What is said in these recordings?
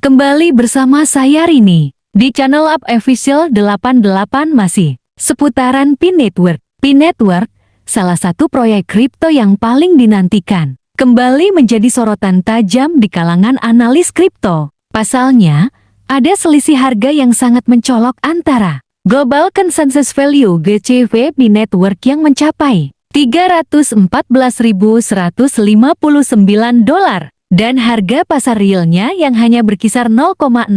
Kembali bersama saya Rini di channel Up Official 88 masih seputaran Pi Network. Pi Network, salah satu proyek kripto yang paling dinantikan, kembali menjadi sorotan tajam di kalangan analis kripto. Pasalnya, ada selisih harga yang sangat mencolok antara Global Consensus Value (GCV) Pi Network yang mencapai $314.159 dan harga pasar realnya yang hanya berkisar $0,63.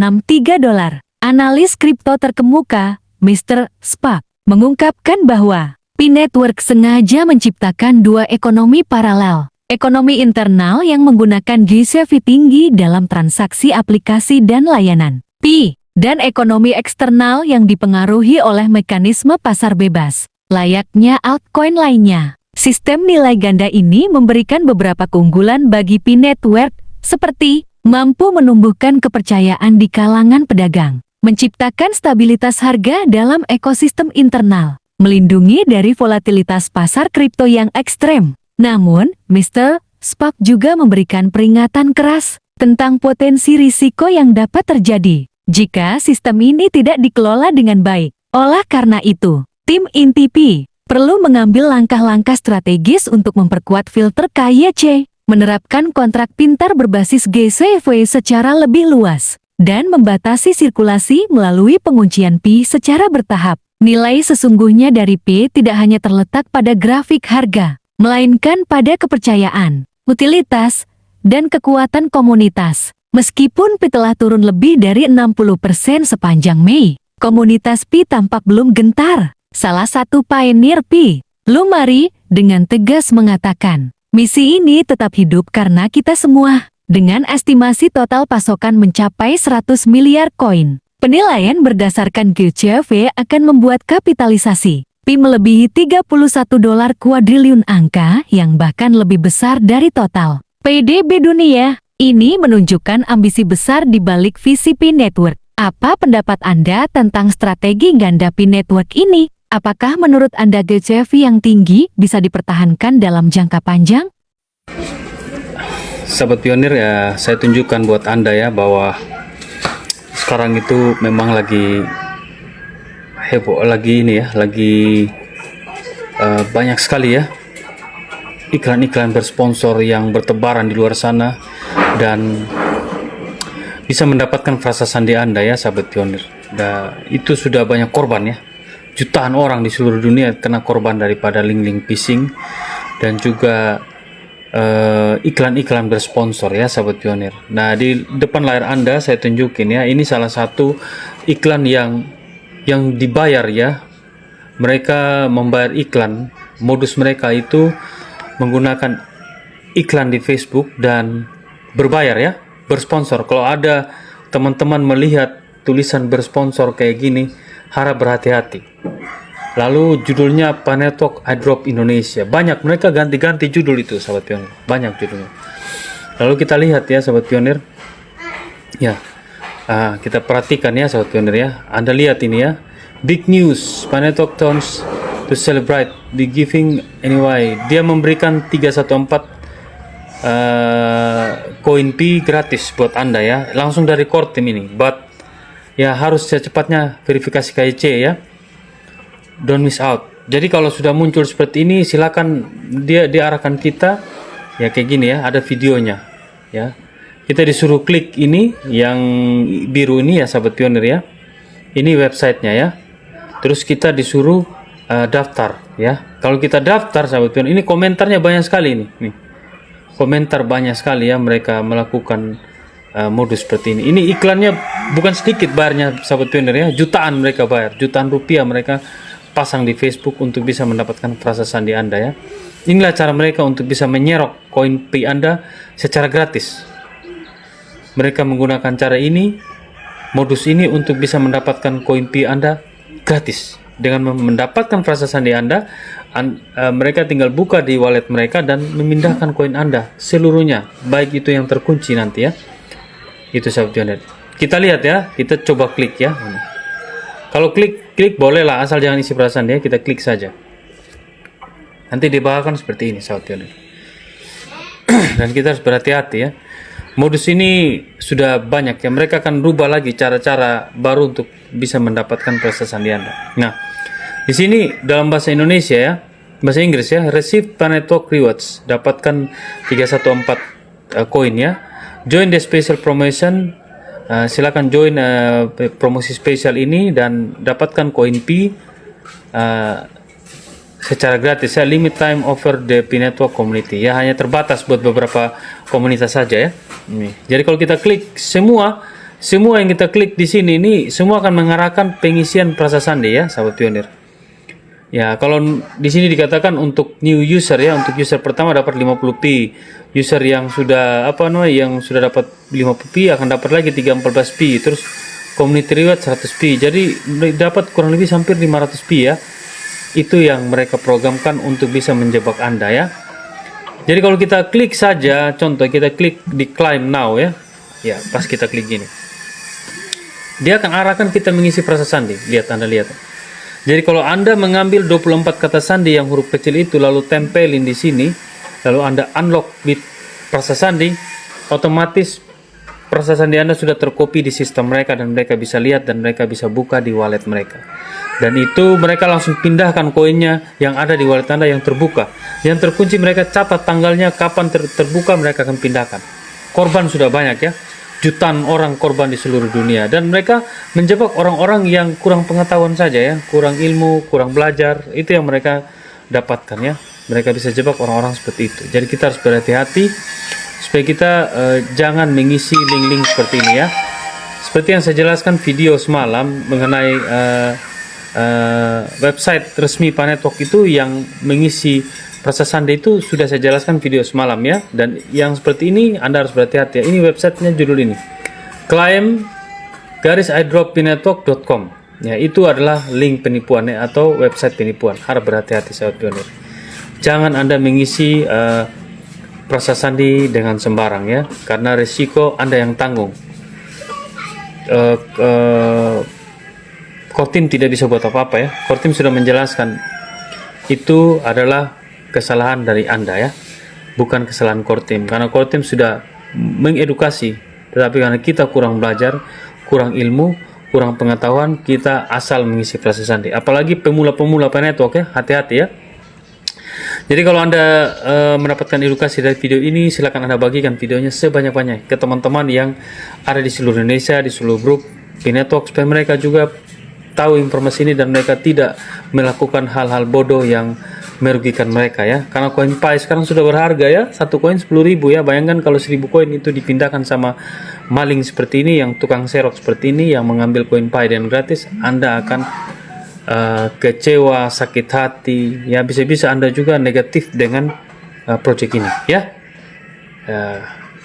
Analis kripto terkemuka, Mr. Spark, mengungkapkan bahwa Pi Network sengaja menciptakan dua ekonomi paralel. Ekonomi internal yang menggunakan GCV tinggi dalam transaksi aplikasi dan layanan, Pi, dan ekonomi eksternal yang dipengaruhi oleh mekanisme pasar bebas, layaknya altcoin lainnya. Sistem nilai ganda ini memberikan beberapa keunggulan bagi Pi Network, seperti mampu menumbuhkan kepercayaan di kalangan pedagang, menciptakan stabilitas harga dalam ekosistem internal, melindungi dari volatilitas pasar kripto yang ekstrem. Namun, Mr. Spark juga memberikan peringatan keras tentang potensi risiko yang dapat terjadi jika sistem ini tidak dikelola dengan baik. Oleh karena itu, tim inti Pi perlu mengambil langkah-langkah strategis untuk memperkuat filter KYC, menerapkan kontrak pintar berbasis GCV secara lebih luas, dan membatasi sirkulasi melalui penguncian Pi secara bertahap. Nilai sesungguhnya dari Pi tidak hanya terletak pada grafik harga, melainkan pada kepercayaan, utilitas, dan kekuatan komunitas. Meskipun Pi telah turun lebih dari 60% sepanjang Mei, komunitas Pi tampak belum gentar. Salah satu pioneer Pi, Lumari, dengan tegas mengatakan, misi ini tetap hidup karena kita semua. Dengan estimasi total pasokan mencapai 100 miliar koin, penilaian berdasarkan GCV akan membuat kapitalisasi Pi melebihi $31 kuadriliun, angka yang bahkan lebih besar dari total PDB dunia. Ini menunjukkan ambisi besar di balik visi Pi Network. Apa pendapat Anda tentang strategi ganda Pi Network ini? Apakah menurut Anda GCV yang tinggi bisa dipertahankan dalam jangka panjang? Sahabat pionir, ya saya tunjukkan buat Anda ya bahwa sekarang itu memang lagi heboh, lagi ini ya, lagi banyak sekali ya iklan-iklan bersponsor yang bertebaran di luar sana dan bisa mendapatkan frasa sandi Anda ya sahabat pionir. Dan itu sudah banyak korban ya. Jutaan orang di seluruh dunia kena korban daripada link-link phishing dan juga iklan-iklan bersponsor ya sahabat pionir. Nah, di depan layar Anda saya tunjukin ya, ini salah satu iklan yang dibayar ya. Mereka membayar iklan, modus mereka itu menggunakan iklan di Facebook dan berbayar ya, bersponsor. Kalau ada teman-teman melihat tulisan bersponsor kayak gini, harap berhati-hati. Lalu judulnya Panetok iDrop Indonesia. Banyak, mereka ganti-ganti judul itu sahabat pionir. Banyak judulnya. Lalu kita lihat ya sahabat pionir. Ya, kita perhatikan ya sahabat pionir ya. Anda lihat ini ya. Big news, Panetok turns to celebrate the giving anyway. Dia memberikan 314 koin Pi gratis buat Anda ya. Langsung dari core team ini. But ya harus secepatnya verifikasi KYC ya. Don't miss out. Jadi kalau sudah muncul seperti ini, silakan dia diarahkan kita ya kayak gini ya, ada videonya ya. Kita disuruh klik ini yang biru ini ya sahabat pionir ya. Ini websitenya ya. Terus kita disuruh daftar ya. Kalau kita daftar sahabat pionir, ini komentarnya banyak sekali ini. Nih. Komentar banyak sekali ya, mereka melakukan modus seperti ini. Ini iklannya bukan sedikit bayarnya sahabat pionir ya, jutaan mereka bayar, jutaan rupiah mereka pasang di Facebook untuk bisa mendapatkan frasa sandi Anda ya. Inilah cara mereka untuk bisa menyerok koin Pi Anda secara gratis. Mereka menggunakan cara ini, modus ini untuk bisa mendapatkan koin Pi Anda gratis. Dengan mendapatkan frasa sandi Anda, mereka tinggal buka di wallet mereka dan memindahkan koin Anda seluruhnya, baik itu yang terkunci nanti ya. Itu sahabat pionir. Kita lihat ya, kita coba klik ya. Kalau klik boleh lah, asal jangan isi perasaan ya, kita klik saja. Nanti dibawakan seperti ini sahabat pionir. Dan kita harus berhati-hati ya. modus ini sudah banyak ya. Mereka akan rubah lagi cara-cara baru untuk bisa mendapatkan prestasi sandi Anda. Nah, di sini dalam bahasa Indonesia ya, bahasa Inggris ya, receive Panetwork rewards, dapatkan 314 koin ya. Join the special promotion, silakan join promosi spesial ini dan dapatkan koin P secara gratis ya. Limit time offer the P-Network community ya, hanya terbatas buat beberapa komunitas saja ya. Jadi kalau kita klik semua yang kita klik di sini ini semua akan mengarahkan pengisian prasasti sandi ya, sahabat pionir. Ya, kalau di sini dikatakan untuk new user ya, untuk user pertama dapat 50p. User yang sudah yang sudah dapat 50p akan dapat lagi 314p. Terus community reward 100p. Jadi dapat kurang lebih hampir 500p ya. Itu yang mereka programkan untuk bisa menjebak Anda ya. Jadi kalau kita klik saja, contoh kita klik di claim now ya. Ya, pas kita klik gini. Dia akan arahkan kita mengisi prasasti sandi. Anda lihat. Jadi kalau Anda mengambil 24 kata sandi yang huruf kecil itu lalu tempelin di sini, lalu Anda unlock di prasasti sandi, otomatis prasasti sandi Anda sudah tercopy di sistem mereka dan mereka bisa lihat dan mereka bisa buka di wallet mereka. Dan itu mereka langsung pindahkan koinnya yang ada di wallet Anda yang terbuka. Yang terkunci mereka catat tanggalnya kapan terbuka, mereka akan pindahkan. Korban sudah banyak ya. Jutaan orang korban di seluruh dunia dan mereka menjebak orang-orang yang kurang pengetahuan saja ya, kurang ilmu, kurang belajar, itu yang mereka dapatkan ya. Mereka bisa jebak orang-orang seperti itu. Jadi kita harus berhati-hati supaya kita jangan mengisi link-link seperti ini ya. Seperti yang saya jelaskan video semalam mengenai website resmi Panetwork itu yang mengisi prasasti sandi itu sudah saya jelaskan video semalam ya. Dan yang seperti ini Anda harus berhati-hati ya. Ini websitenya judul ini, claim-airdroppinetwork.com ya. Itu adalah link penipuannya atau website penipuan. Harap berhati-hati sahabat pionir. Jangan Anda mengisi prasasti sandi dengan sembarang ya, karena resiko Anda yang tanggung. Kortim tidak bisa buat apa-apa ya. Kortim sudah menjelaskan itu adalah kesalahan dari Anda ya, bukan kesalahan Kortim, karena Kortim sudah mengedukasi, tetapi karena kita kurang belajar, kurang ilmu, kurang pengetahuan, kita asal mengisi prasasti sandi. Apalagi pemula-pemula Panetwork ya, hati-hati ya. Jadi kalau Anda mendapatkan edukasi dari video ini, silakan Anda bagikan videonya sebanyak-banyak ke teman-teman yang ada di seluruh Indonesia, di seluruh grup P-Network, supaya mereka juga tahu informasi ini dan mereka tidak melakukan hal-hal bodoh yang merugikan mereka ya. Karena koin Pi sekarang sudah berharga ya, satu koin 10.000 ya. Bayangkan kalau 1.000 koin itu dipindahkan sama maling seperti ini, yang tukang serok seperti ini, yang mengambil koin Pi dan gratis, Anda akan kecewa, sakit hati ya. Bisa-bisa Anda juga negatif dengan project ini ya.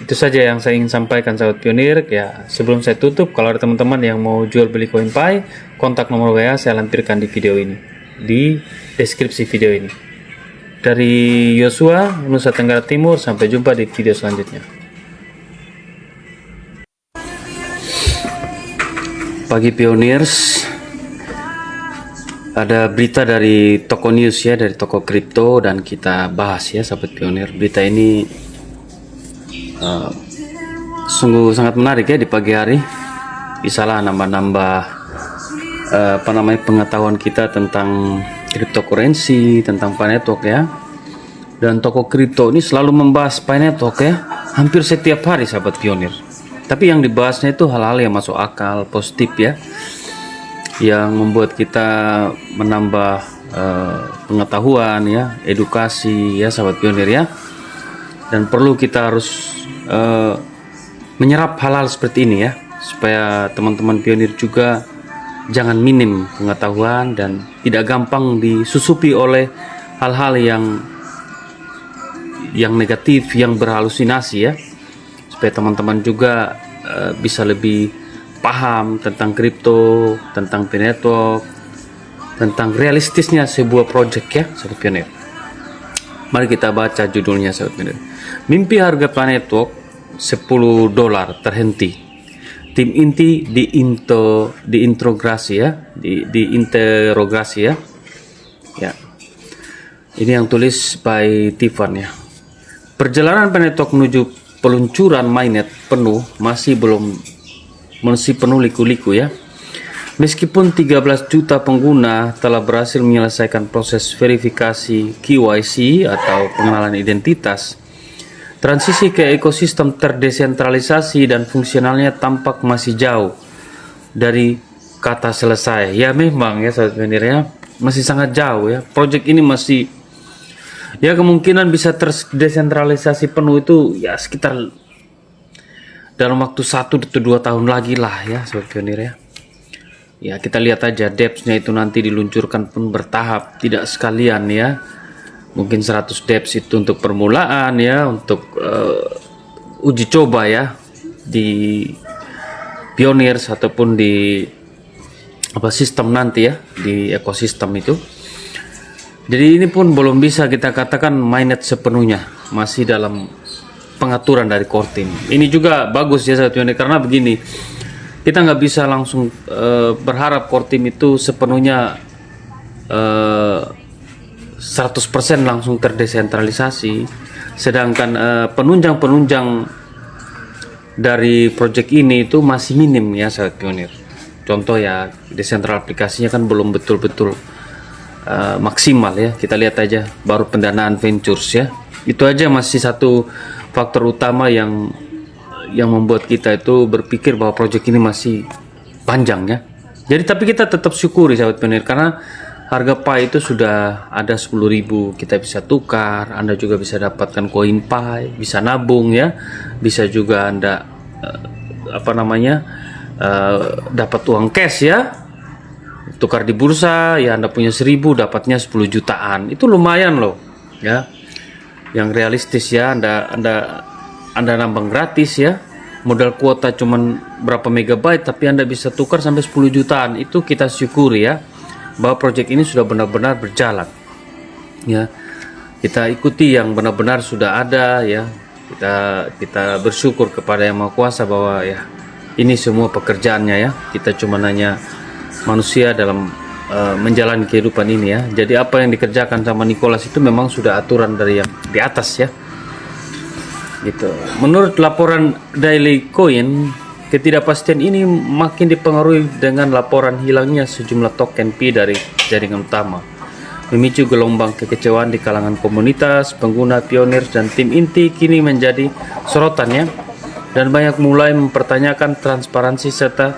Itu saja yang saya ingin sampaikan sahabat pionir ya. Sebelum saya tutup, kalau ada teman-teman yang mau jual beli koin Pi, kontak nomor WA saya lampirkan di video ini, di deskripsi video ini. Dari Yosua, Nusa Tenggara Timur, sampai jumpa di video selanjutnya. Pagi pioneers, ada berita dari toko news ya, dari toko kripto, dan kita bahas ya sahabat pionir. Berita ini sungguh sangat menarik ya di pagi hari. Bisalah nambah-nambah pengetahuan kita tentang cryptocurrency, tentang Panetwork ya. Dan toko kripto ini selalu membahas Panetwork ya, hampir setiap hari sahabat pionir. Tapi yang dibahasnya itu hal-hal yang masuk akal, positif ya, yang membuat kita menambah pengetahuan ya, edukasi ya sahabat pionir ya. Dan perlu kita harus menyerap hal-hal seperti ini ya, supaya teman-teman pionir juga jangan minim pengetahuan dan tidak gampang disusupi oleh hal-hal yang negatif, yang berhalusinasi ya, supaya teman-teman juga bisa lebih paham tentang kripto, tentang P-Network, tentang realistisnya sebuah project ya sahabat pionir. Mari kita baca judulnya sahabat pionir. Mimpi harga P-Network $10 terhenti. Tim inti diinterogasi ya, diinterogasi ya. Ya. Ini yang tulis by Tiffan ya. Perjalanan P-Network menuju peluncuran mainnet penuh masih penuh liku-liku ya. Meskipun 13 juta pengguna telah berhasil menyelesaikan proses verifikasi KYC atau pengenalan identitas, transisi ke ekosistem terdesentralisasi dan fungsionalnya tampak masih jauh dari kata selesai. Ya memang ya sahabat pionir ya, masih sangat jauh ya. Project ini masih ya kemungkinan bisa terdesentralisasi penuh itu ya sekitar dalam waktu 1 atau 2 tahun lagi lah ya sahabat pionir ya. Ya kita lihat aja dApps-nya itu nanti diluncurkan pun bertahap, tidak sekalian ya. Mungkin 100 dApps itu untuk permulaan ya, untuk uji coba ya di Pioneers ataupun di sistem nanti ya, di ekosistem itu. Jadi ini pun belum bisa kita katakan mainnet sepenuhnya, masih dalam pengaturan dari core team. Ini juga bagus ya sahabat pionir, karena begini, kita nggak bisa langsung berharap core team itu sepenuhnya 100% langsung terdesentralisasi, sedangkan penunjang-penunjang dari project ini itu masih minim ya sahabat pionir. Contoh ya, desentral aplikasinya kan belum betul-betul maksimal ya. Kita lihat aja baru pendanaan ventures ya. Itu aja masih satu faktor utama yang membuat kita itu berpikir bahwa proyek ini masih panjang ya. Jadi tapi kita tetap syukuri sahabat pionir, karena harga Pi itu sudah ada 10.000, kita bisa tukar. Anda juga bisa dapatkan koin Pi, bisa nabung ya, bisa juga Anda dapat uang cash ya, tukar di bursa ya. Anda punya 1.000 dapatnya 10 jutaan, itu lumayan loh ya, yang realistis ya. Anda nambang gratis ya, modal kuota cuman berapa megabyte tapi Anda bisa tukar sampai 10 jutaan. Itu kita syukuri ya, bahwa proyek ini sudah benar-benar berjalan ya. Kita ikuti yang benar-benar sudah ada ya. Kita bersyukur kepada Yang Maha Kuasa bahwa ya ini semua pekerjaannya ya. Kita cuma hanya manusia dalam menjalani kehidupan ini ya. Jadi apa yang dikerjakan sama Nicholas itu memang sudah aturan dari yang di atas ya. Gitu. Menurut laporan Daily Coin, ketidakpastian ini makin dipengaruhi dengan laporan hilangnya sejumlah token Pi dari jaringan utama, memicu gelombang kekecewaan di kalangan komunitas, pengguna Pioneers dan tim inti kini menjadi sorotannya, dan banyak mulai mempertanyakan transparansi serta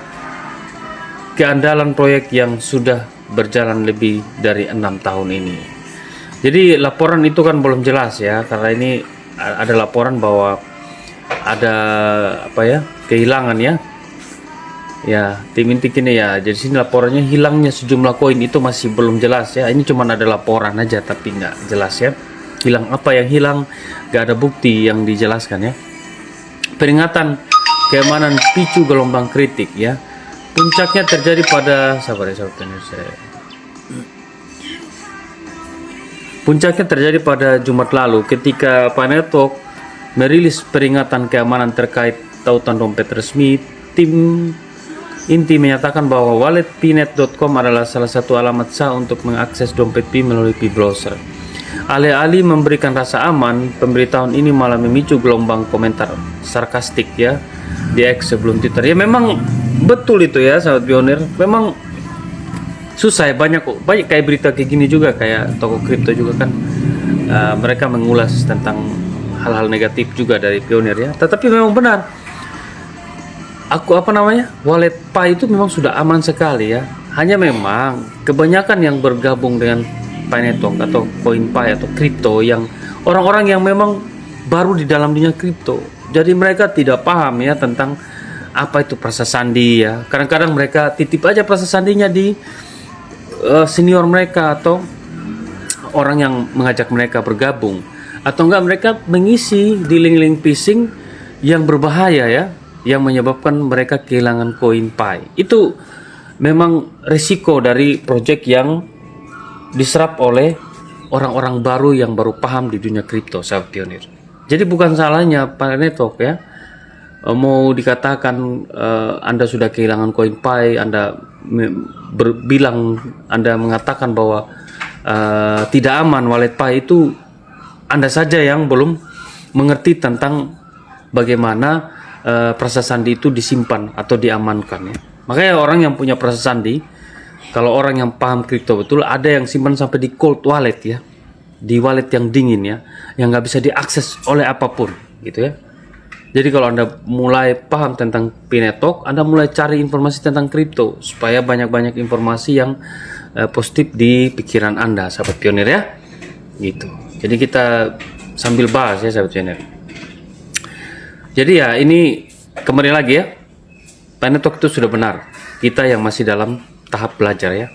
keandalan proyek yang sudah berjalan lebih dari 6 tahun ini. Jadi laporan itu kan belum jelas ya, karena ini ada laporan bahwa ada kehilangan ya tim inti kini ya. Jadi sini laporannya hilangnya sejumlah koin itu masih belum jelas ya. Ini cuma ada laporan aja tapi nggak jelas ya, hilang apa yang hilang, nggak ada bukti yang dijelaskan ya. Peringatan keamanan picu gelombang kritik ya. Puncaknya terjadi pada Puncaknya terjadi pada Jumat lalu ketika Pi Network merilis peringatan keamanan terkait tautan dompet resmi. Tim inti menyatakan bahwa wallet pnet.com adalah salah satu alamat sah untuk mengakses dompet Pi melalui Pi browser. Alih-alih memberikan rasa aman, pemberitahuan ini malah memicu gelombang komentar sarkastik ya di X sebelum Twitter. Ya memang betul itu ya sahabat pionir, memang susah ya, banyak kayak berita kayak gini juga, kayak toko kripto juga kan mereka mengulas tentang hal-hal negatif juga dari pionir ya. Tetapi memang benar, wallet Pi itu memang sudah aman sekali ya. Hanya memang kebanyakan yang bergabung dengan Pi Network atau koin Pi atau kripto yang orang-orang yang memang baru di dalam dunia kripto. Jadi mereka tidak paham ya tentang apa itu prasasti ya. Kadang-kadang mereka titip aja prasastinya di senior mereka atau orang yang mengajak mereka bergabung, atau enggak mereka mengisi di link-link phishing yang berbahaya ya, yang menyebabkan mereka kehilangan koin Pi. Itu memang risiko dari project yang diserap oleh orang-orang baru yang baru paham di dunia kripto, sahabat pionir. Jadi bukan salahnya Pi Network ya, mau dikatakan Anda sudah kehilangan koin Pi, Anda Anda mengatakan bahwa tidak aman wallet Pi, itu Anda saja yang belum mengerti tentang bagaimana prasa sandi itu disimpan atau diamankan ya. Makanya orang yang punya prasa sandi, kalau orang yang paham kripto betul, ada yang simpan sampai di cold wallet ya, di wallet yang dingin ya, yang nggak bisa diakses oleh apapun gitu ya. Jadi kalau Anda mulai paham tentang Pinetalk, Anda mulai cari informasi tentang kripto supaya banyak-banyak informasi yang positif di pikiran Anda, sahabat pionir ya. Gitu. Jadi kita sambil bahas ya, sahabat pionir. Jadi ya ini kembali lagi ya. Pinetalk itu sudah benar. Kita yang masih dalam tahap belajar ya.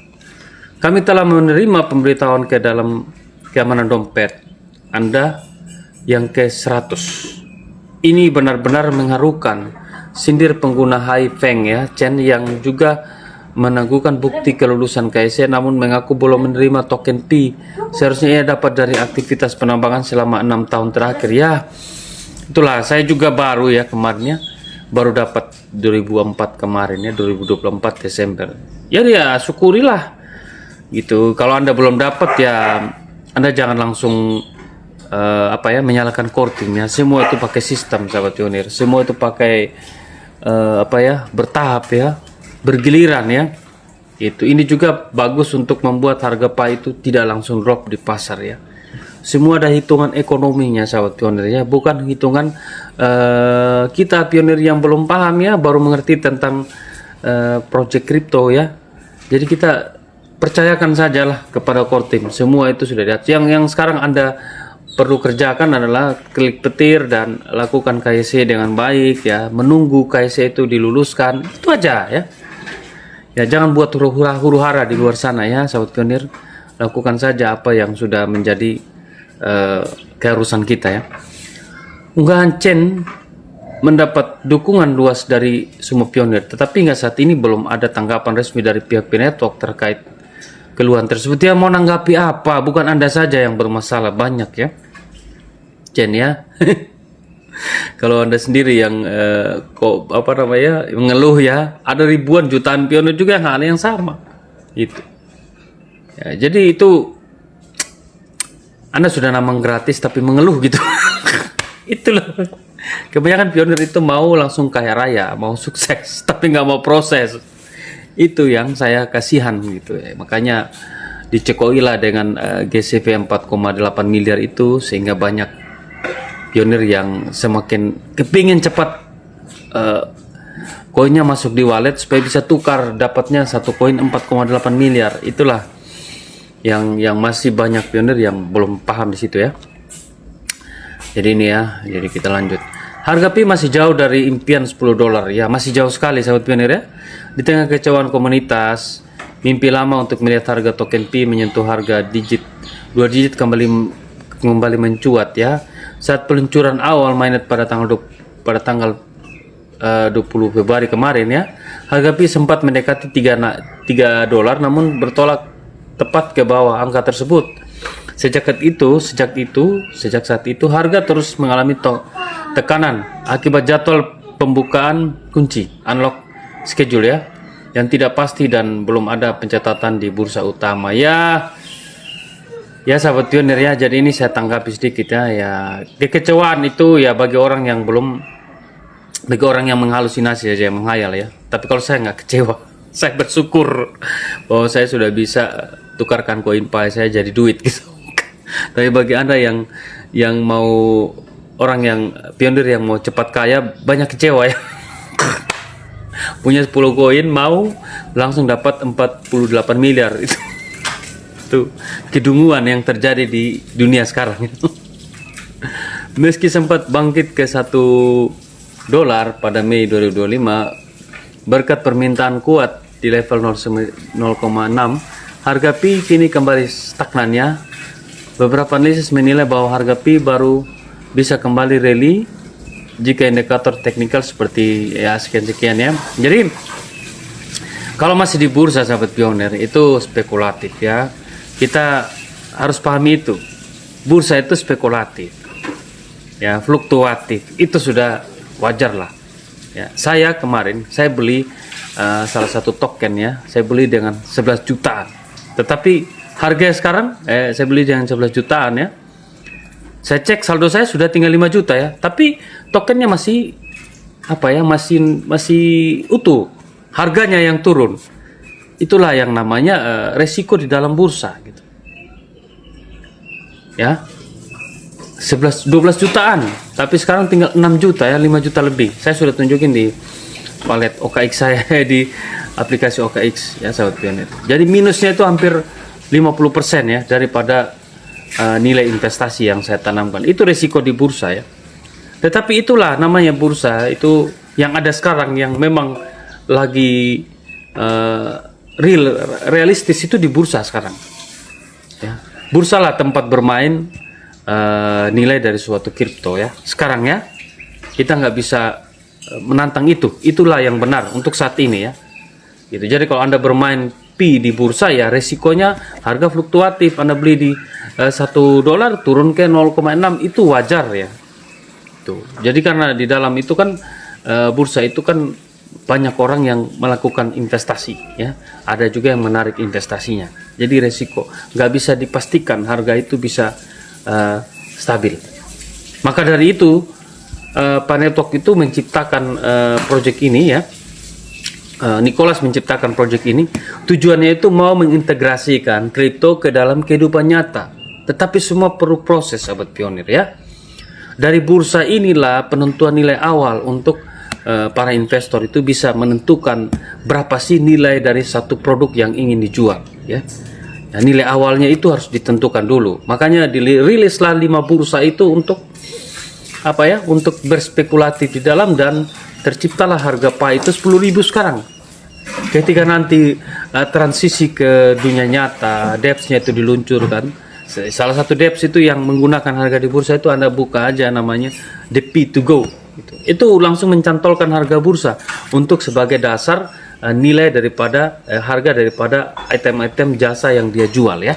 Kami telah menerima pemberitahuan ke dalam keamanan dompet Anda yang ke-100. Ini benar-benar mengharukan, sindir pengguna Hai Feng ya, Chen yang juga menangguhkan bukti kelulusan KIC namun mengaku belum menerima token Pi. Seharusnya ia dapat dari aktivitas penambangan selama 6 tahun terakhir ya. Itulah, saya juga baru ya kemarin ya, baru dapat 2004 kemarin ya, 2024 Desember. Ya syukurilah gitu. Kalau Anda belum dapat ya, Anda jangan langsung menyalakan core team ya. Semua itu pakai sistem, sahabat pionir. Semua itu pakai bertahap ya, bergiliran ya. Ini juga bagus untuk membuat harga Pi itu tidak langsung drop di pasar ya. Semua ada hitungan ekonominya, sahabat pionir ya, bukan hitungan kita pionir yang belum paham ya, baru mengerti tentang project crypto ya. Jadi kita percayakan sajalah kepada core team. Semua itu sudah lihat. Yang sekarang Anda perlu kerjakan adalah klik petir dan lakukan KIC dengan baik ya, menunggu KIC itu diluluskan, itu aja ya. Ya jangan buat huru-hara di luar sana ya, sahabat pionir. Lakukan saja apa yang sudah menjadi keharusan kita ya. Unggahan Chen mendapat dukungan luas dari semua pionir, tetapi hingga saat ini belum ada tanggapan resmi dari pihak Pinetalk terkait keluhan tersebut. Dia mau nanggapi apa? Bukan Anda saja yang bermasalah, banyak ya. Chen ya. Kalau Anda sendiri yang mengeluh ya, ada ribuan jutaan pionir juga yang hal yang sama gitu ya. Jadi itu Anda sudah namang gratis tapi mengeluh gitu. Itulah kebanyakan pionir itu mau langsung kaya raya, mau sukses tapi nggak mau proses. Itu yang saya kasihan gitu ya. Makanya dicekokilah dengan GCV 4,8 miliar itu, sehingga banyak pionir yang semakin kepingin cepat koinnya masuk di wallet supaya bisa tukar, dapatnya satu koin 4,8 miliar. Itulah yang masih banyak pionir yang belum paham di situ ya. Jadi ini ya, jadi kita lanjut. Harga Pi masih jauh dari impian $10 ya, masih jauh sekali sahabat pionir ya. Di tengah kecewaan komunitas, mimpi lama untuk melihat harga token Pi menyentuh harga 2 digit kembali mencuat ya. Saat peluncuran awal mainnet pada tanggal 20 Februari kemarin ya, harga Pi sempat mendekati $3 namun bertolak tepat ke bawah angka tersebut. Sejak saat itu harga terus mengalami tekanan akibat jadwal pembukaan kunci unlock schedule ya, yang tidak pasti dan belum ada pencatatan di bursa utama ya. Ya sahabat pionir ya, jadi ini saya tanggapi sedikit ya. Kekecewaan itu ya bagi orang yang menghalusinasi aja, yang menghayal ya. Tapi kalau saya nggak kecewa, saya bersyukur bahwa saya sudah bisa tukarkan koin Pi saya jadi duit gitu. Tapi bagi Anda yang mau, orang yang pionir yang mau cepat kaya, banyak kecewa ya. Punya 10 koin mau langsung dapat 48 miliar itu kedunguan yang terjadi di dunia sekarang itu. Meski sempat bangkit ke $1 pada Mei 2025 berkat permintaan kuat di level 0,6, harga Pi kini kembali stagnan ya. Beberapa analisis menilai bahwa harga Pi baru bisa kembali rally jika indikator teknikal seperti ya sekian ya. Jadi kalau masih di bursa sahabat pionir itu spekulatif ya. Kita harus pahami itu. Bursa itu spekulatif. Ya, fluktuatif. Itu sudah wajar lah. Ya, saya kemarin saya beli salah satu token ya. Saya beli dengan 11 jutaan. Tetapi harga sekarang saya beli dengan 11 jutaan ya. Saya cek saldo saya sudah tinggal 5 juta ya. Tapi tokennya masih apa ya, masih utuh, harganya yang turun. Itulah yang namanya resiko di dalam bursa gitu. Ya. 12 jutaan, tapi sekarang tinggal 6 juta ya, 5 juta lebih. Saya sudah tunjukin di palet OKX saya di aplikasi OKX ya sahabat pionir. Jadi minusnya itu hampir 50% ya daripada nilai investasi yang saya tanamkan. Itu resiko di bursa ya. Tetapi itulah namanya bursa, itu yang ada sekarang yang memang lagi realistis itu di bursa sekarang. Ya. Bursa lah tempat bermain nilai dari suatu kripto ya. Sekarang ya kita nggak bisa menantang itu. Itulah yang benar untuk saat ini ya. Gitu. Jadi kalau Anda bermain Pi di bursa ya resikonya harga fluktuatif. Anda beli di $1 turun ke 0,6 itu wajar ya. Tuh. Jadi karena di dalam itu kan bursa itu kan banyak orang yang melakukan investasi ya. Ada juga yang menarik investasinya. Jadi resiko nggak bisa dipastikan harga itu bisa stabil. Maka dari itu Pak Network itu menciptakan project ini ya. Nicholas menciptakan project ini. Tujuannya itu mau mengintegrasikan kripto ke dalam kehidupan nyata. Tetapi semua perlu proses sahabat pionir ya. Dari bursa inilah penentuan nilai awal untuk para investor itu bisa menentukan berapa sih nilai dari satu produk yang ingin dijual ya. Nah, nilai awalnya itu harus ditentukan dulu. Makanya dirilislah 5 bursa itu untuk apa ya? Untuk berspekulatif di dalam dan terciptalah harga PA itu 10.000 sekarang. Ketika nanti transisi ke dunia nyata, DEX-nya itu diluncurkan. Salah satu DEX itu yang menggunakan harga di bursa itu Anda buka aja namanya the P2Go. Itu langsung mencantolkan harga bursa untuk sebagai dasar nilai daripada harga daripada item-item jasa yang dia jual ya,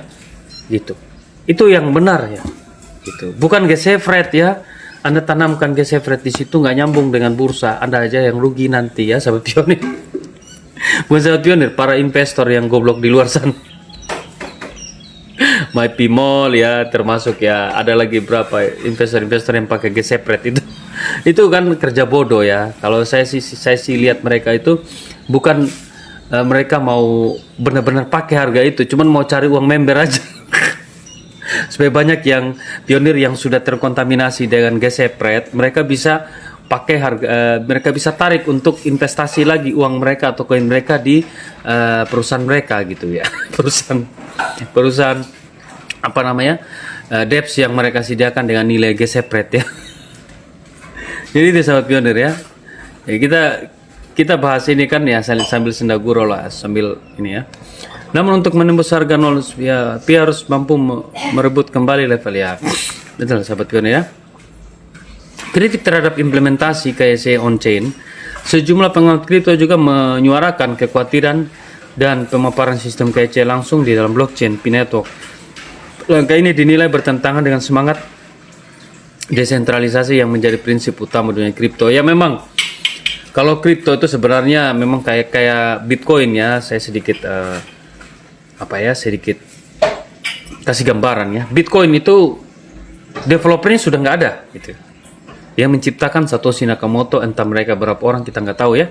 gitu. Itu yang benar ya, gitu. Bukan gesefret ya. Anda tanamkan gesefret di situ nggak nyambung dengan bursa, Anda aja yang rugi nanti ya, sahabat pionir. Bukan sahabat pionir, para investor yang goblok di luar sana. MyPmall ya, termasuk ya, ada lagi berapa investor-investor yang pakai gesefret itu. Itu kan kerja bodoh ya. Kalau saya sih lihat mereka itu bukan mereka mau benar-benar pakai harga itu, cuman mau cari uang member aja. Supaya banyak yang pionir yang sudah terkontaminasi dengan gesepret, mereka bisa pakai harga, mereka bisa tarik untuk investasi lagi uang mereka atau koin mereka di perusahaan mereka gitu ya. perusahaan apa namanya? DEX yang mereka sediakan dengan nilai gesepret ya. Jadi itu sahabat pionir ya. Ya kita bahas ini kan ya sambil sendaguro lah, sambil ini ya. Namun untuk menembus harga nol ya, Pi harus mampu merebut kembali level ya. Betul sahabat pionir ya. Kritik terhadap implementasi KYC on-chain, sejumlah pengamat kripto juga menyuarakan kekhawatiran dan pemaparan sistem KYC langsung di dalam blockchain Pi Network. Langkah ini dinilai bertentangan dengan semangat desentralisasi yang menjadi prinsip utama dunia kripto. Ya memang kalau kripto itu sebenarnya memang kayak Bitcoin ya. Saya sedikit sedikit kasih gambaran ya. Bitcoin itu developernya sudah nggak ada gitu. Yang menciptakan Satoshi Nakamoto, entah mereka berapa orang kita nggak tahu ya.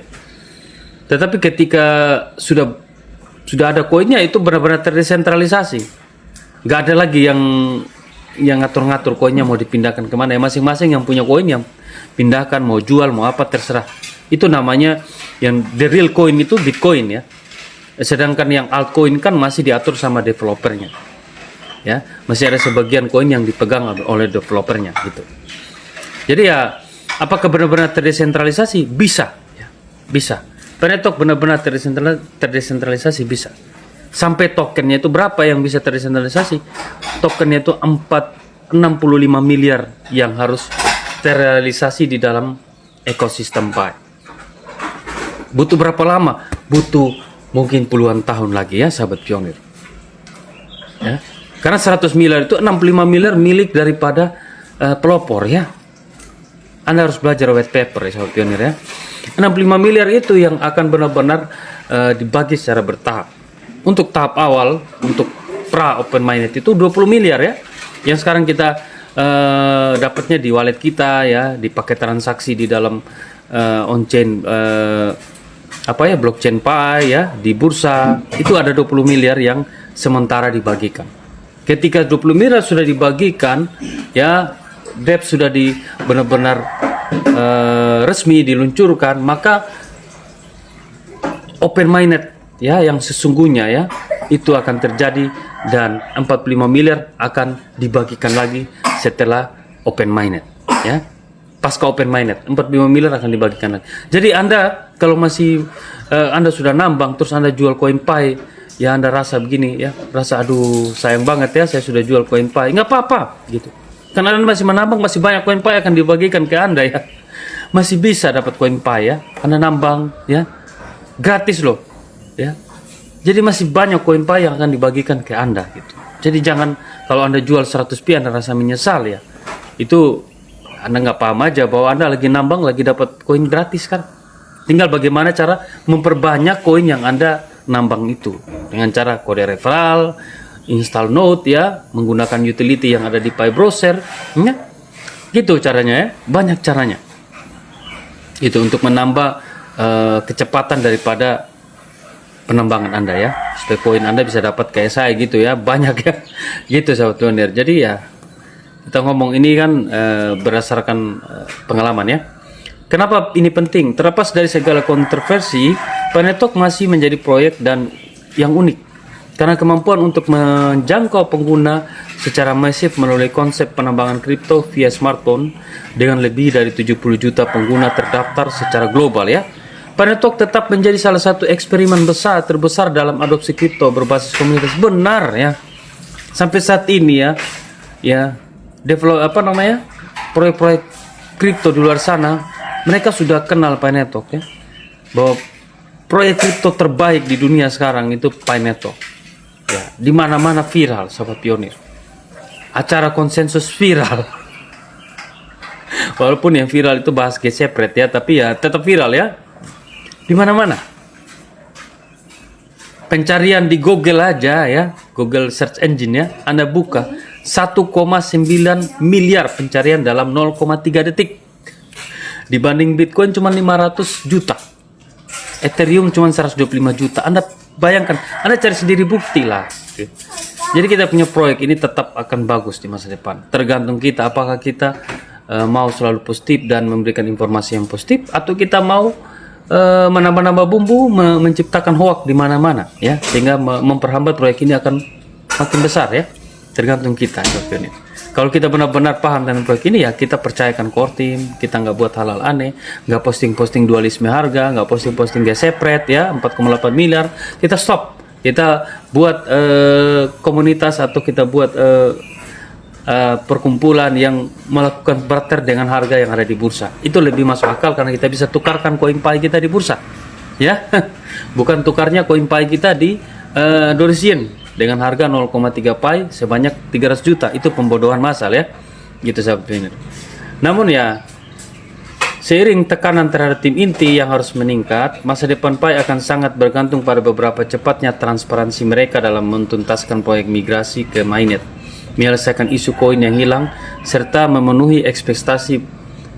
Tetapi ketika sudah ada koinnya itu benar-benar terdesentralisasi. Nggak ada lagi yang ngatur-ngatur koinnya mau dipindahkan kemana ya, masing-masing yang punya koin yang pindahkan, mau jual mau apa terserah. Itu namanya yang the real coin itu Bitcoin ya. Sedangkan yang altcoin kan masih diatur sama developernya ya, masih ada sebagian koin yang dipegang oleh developernya gitu. Jadi ya apakah benar-benar terdesentralisasi? Bisa ya, bisa. Network benar-benar terdesentralisasi bisa. Sampai tokennya itu berapa yang bisa terdesentralisasi? Tokennya itu 65 miliar yang harus terrealisasi di dalam ekosistem Pi. Butuh berapa lama? Butuh mungkin puluhan tahun lagi ya sahabat pionir. Ya. Karena 100 miliar itu 65 miliar milik daripada pelopor ya. Anda harus belajar white paper ya sahabat pionir ya. 65 miliar itu yang akan benar-benar dibagi secara bertahap. Untuk tahap awal, untuk pra open mainnet itu 20 miliar ya. Yang sekarang kita dapatnya di wallet kita ya, dipakai transaksi di dalam on-chain blockchain Pi ya, di bursa. Itu ada 20 miliar yang sementara dibagikan. Ketika 20 miliar sudah dibagikan ya, DEP sudah benar-benar resmi diluncurkan, maka open mainnet ya yang sesungguhnya ya itu akan terjadi, dan 45 miliar akan dibagikan lagi setelah open mainnet ya. Pasca open mainnet 45 miliar akan dibagikan lagi. Jadi Anda kalau masih Anda sudah nambang terus Anda jual koin Pi ya, Anda rasa begini ya, rasa aduh sayang banget ya saya sudah jual koin Pi, nggak apa-apa gitu. Karena Anda masih menambang, masih banyak koin Pi akan dibagikan ke Anda ya. Masih bisa dapat koin Pi ya. Anda nambang ya, gratis loh ya. Jadi masih banyak koin Pi yang akan dibagikan ke Anda gitu. Jadi jangan kalau Anda jual 100 Pi Anda rasa menyesal ya. Itu Anda nggak paham aja bahwa Anda lagi nambang, lagi dapat koin gratis kan. Tinggal bagaimana cara memperbanyak koin yang Anda nambang itu. Dengan cara kode referral, install node ya, menggunakan utility yang ada di Pi Browser ya. Gitu caranya ya, banyak caranya. Itu untuk menambah kecepatan daripada penambangan Anda ya, supaya koin Anda bisa dapat kayak saya gitu ya, banyak ya. Gitu sahabat pionir. Jadi ya kita ngomong ini kan berdasarkan pengalaman ya. Kenapa ini penting? Terlepas dari segala kontroversi, Pinetalk masih menjadi proyek dan yang unik karena kemampuan untuk menjangkau pengguna secara masif melalui konsep penambangan kripto via smartphone dengan lebih dari 70 juta pengguna terdaftar secara global ya. Pinetalk tetap menjadi salah satu eksperimen terbesar dalam adopsi kripto berbasis komunitas, benar ya. Sampai saat ini ya proyek-proyek kripto di luar sana, mereka sudah kenal Pinetalk ya, bahwa proyek kripto terbaik di dunia sekarang itu Pinetalk ya. Di mana-mana viral sahabat pionir, acara konsensus viral. Walaupun yang viral itu bahas gesepret ya, tapi ya tetap viral ya. Di mana-mana. Pencarian di Google aja ya, Google search engine ya, Anda buka 1,9 miliar pencarian dalam 0,3 detik. Dibanding Bitcoin cuma 500 juta. Ethereum cuma 125 juta. Anda bayangkan, Anda cari sendiri bukti lah. Jadi kita punya proyek ini tetap akan bagus di masa depan. Tergantung kita apakah kita mau selalu positif dan memberikan informasi yang positif, atau kita mau menambah-nambah bumbu, menciptakan hoax di mana-mana ya, sehingga memperhambat proyek ini akan makin besar ya. Tergantung kita. Kalau kita benar-benar paham dengan proyek ini ya, kita percayakan core team, kita nggak buat hal-hal aneh, nggak posting-posting dualisme harga, nggak posting-posting gesepret ya 4,8 miliar, kita stop. Kita buat komunitas atau kita buat perkumpulan yang melakukan barter dengan harga yang ada di bursa. Itu lebih masuk akal karena kita bisa tukarkan koin Pi kita di bursa ya. Bukan tukarnya koin Pi kita di Dorsian dengan harga 0,3 Pi sebanyak 300 juta. Itu pembodohan massal ya, gitu sahabat trainer. Namun ya, seiring tekanan terhadap tim inti yang harus meningkat, masa depan Pi akan sangat bergantung pada beberapa cepatnya transparansi mereka dalam mentuntaskan proyek migrasi ke mainnet, menyelesaikan isu koin yang hilang, serta memenuhi ekspektasi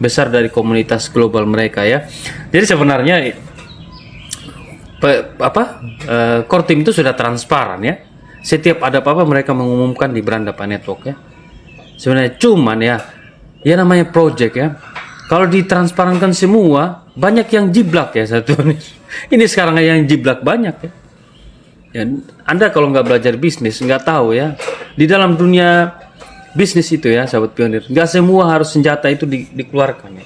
besar dari komunitas global mereka ya. Jadi sebenarnya core team itu sudah transparan ya. Setiap ada apa-apa mereka mengumumkan di beranda Pinetalk ya. Sebenarnya cuman ya namanya project ya. Kalau ditransparankan semua, banyak yang jiblak ya satu. Ini sekarang yang jiblak banyak ya. Ya, Anda kalau nggak belajar bisnis nggak tahu ya, di dalam dunia bisnis itu ya sahabat pionir, nggak semua harus senjata itu dikeluarkan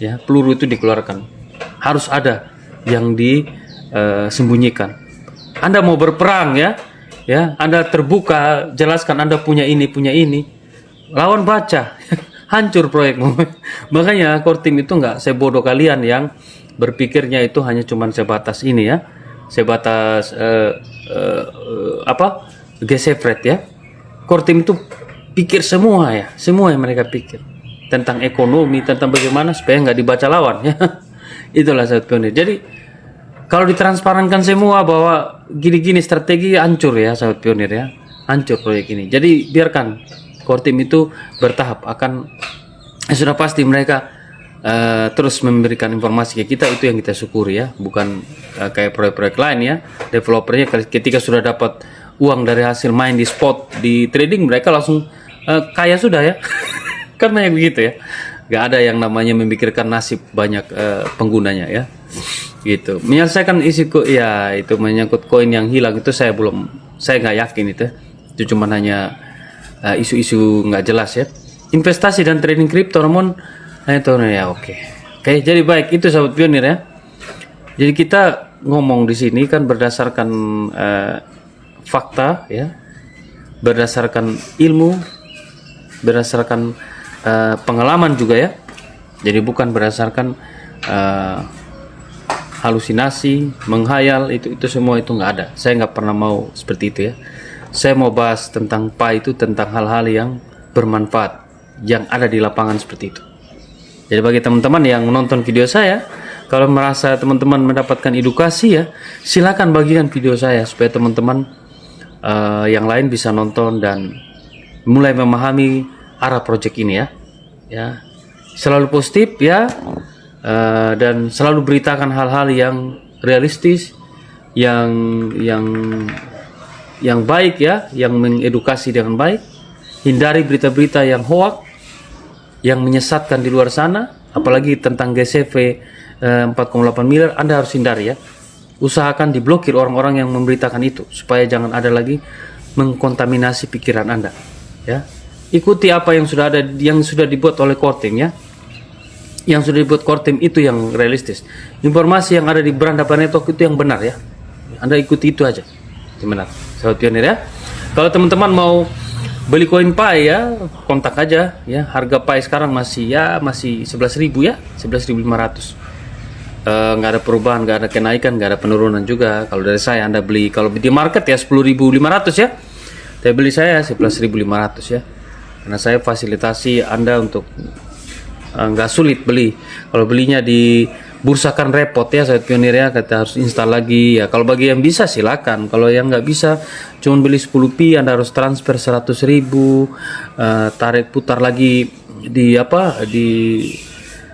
ya, peluru itu dikeluarkan, harus ada yang disembunyikan. Anda mau berperang ya, Anda terbuka jelaskan Anda punya ini, lawan baca hancur proyekmu. Makanya core team itu nggak sebodoh kalian yang berpikirnya itu hanya cuman sebatas ini ya, sebatas gesepret ya. Core team itu pikir semua yang mereka pikir tentang ekonomi, tentang bagaimana supaya nggak dibaca lawan ya. Itulah sahabat pionir. Jadi kalau ditransparankan semua bahwa gini-gini strategi, hancur ya sahabat pionir ya, hancur proyek ini. Jadi biarkan core team itu bertahap akan sudah pasti mereka terus memberikan informasi ke kita, itu yang kita syukuri ya, bukan kayak proyek-proyek lain ya. Developernya ketika sudah dapat uang dari hasil main di spot di trading, mereka langsung kaya sudah ya. Kan banyak begitu ya, gak ada yang namanya memikirkan nasib banyak penggunanya ya, gitu. Menyelesaikan isi ya itu menyangkut koin yang hilang itu saya nggak yakin itu cuma hanya isu-isu nggak jelas ya. Investasi dan trading kripto namun itu ya oke. Jadi baik, itu sahabat pionir ya. Jadi kita ngomong di sini kan berdasarkan fakta ya, berdasarkan ilmu, berdasarkan pengalaman juga ya. Jadi bukan berdasarkan halusinasi, menghayal, itu semua itu nggak ada. Saya nggak pernah mau seperti itu ya. Saya mau bahas tentang PAI itu tentang hal-hal yang bermanfaat yang ada di lapangan seperti itu. Jadi bagi teman-teman yang menonton video saya, kalau merasa teman-teman mendapatkan edukasi ya, silakan bagikan video saya supaya teman-teman yang lain bisa nonton dan mulai memahami arah project ini ya. Ya, selalu positif ya, dan selalu beritakan hal-hal yang realistis, yang baik ya, yang mengedukasi dengan baik. Hindari berita-berita yang hoax, yang menyesatkan di luar sana, apalagi tentang GCV 4,8 miliar, Anda harus hindari ya. Usahakan diblokir orang-orang yang memberitakan itu supaya jangan ada lagi mengkontaminasi pikiran Anda ya. Ikuti apa yang sudah ada, yang sudah dibuat oleh core team ya. Yang sudah dibuat core team itu yang realistis. Informasi yang ada di Beranda Network itu yang benar ya. Anda ikuti itu aja. Itu benar. Sahabat pionir ya. Kalau teman-teman mau beli koin PAI ya, kontak aja ya. Harga PAI sekarang masih 11.000 ya, 11.500. Nggak ada perubahan, nggak ada kenaikan, nggak ada penurunan juga. Kalau dari saya Anda beli, kalau di market ya 10.500 ya. Tapi beli saya 11.500 ya. Karena saya fasilitasi Anda untuk nggak sulit beli. Kalau belinya di bursa kan repot ya, sahabat pionir ya, kita harus install lagi ya. Kalau bagi yang bisa silakan, kalau yang nggak bisa cuma beli 10p, Anda harus transfer 100.000, tarik putar lagi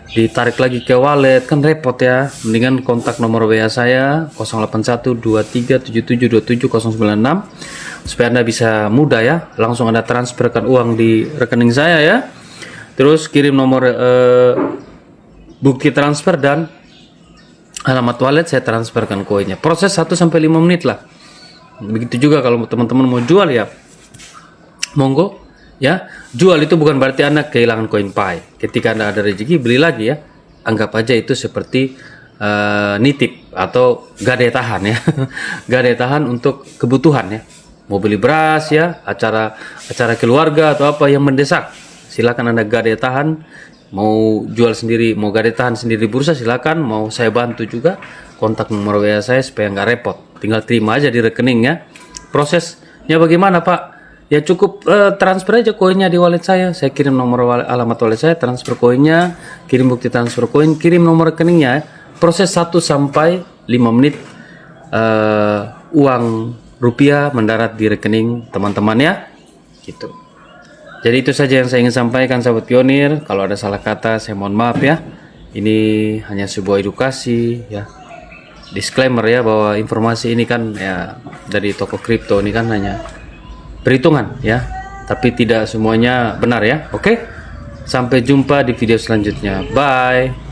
ditarik lagi ke wallet, kan repot ya. Mendingan kontak nomor WA saya 081237727096 supaya Anda bisa mudah ya, langsung Anda transferkan uang di rekening saya ya. Terus kirim nomor bukti transfer dan alamat wallet, saya transferkan koinnya. Proses 1-5 menit lah. Begitu juga kalau teman-teman mau jual ya, monggo ya. Jual itu bukan berarti Anda kehilangan koin PAI. Ketika Anda ada rezeki beli lagi ya. Anggap aja itu seperti nitip atau gade tahan ya. Gade tahan untuk kebutuhan ya. Mau beli beras ya, acara keluarga atau apa yang mendesak, silakan Anda gade tahan. Mau jual sendiri, mau gade tahan sendiri di bursa, silakan. Mau saya bantu juga, kontak nomor WA saya supaya nggak repot. Tinggal terima aja di rekeningnya. Prosesnya bagaimana Pak? Ya cukup transfer aja koinnya di wallet saya. Saya kirim nomor alamat wallet saya, transfer koinnya, kirim bukti transfer koin, kirim nomor rekeningnya. Proses 1-5 menit, uang rupiah mendarat di rekening teman-teman ya. Gitu. Jadi itu saja yang saya ingin sampaikan sahabat pionir. Kalau ada salah kata saya mohon maaf ya. Ini hanya sebuah edukasi ya. Disclaimer ya, bahwa informasi ini kan ya dari toko kripto ini kan hanya perhitungan ya. Tapi tidak semuanya benar ya. Oke. Sampai jumpa di video selanjutnya. Bye.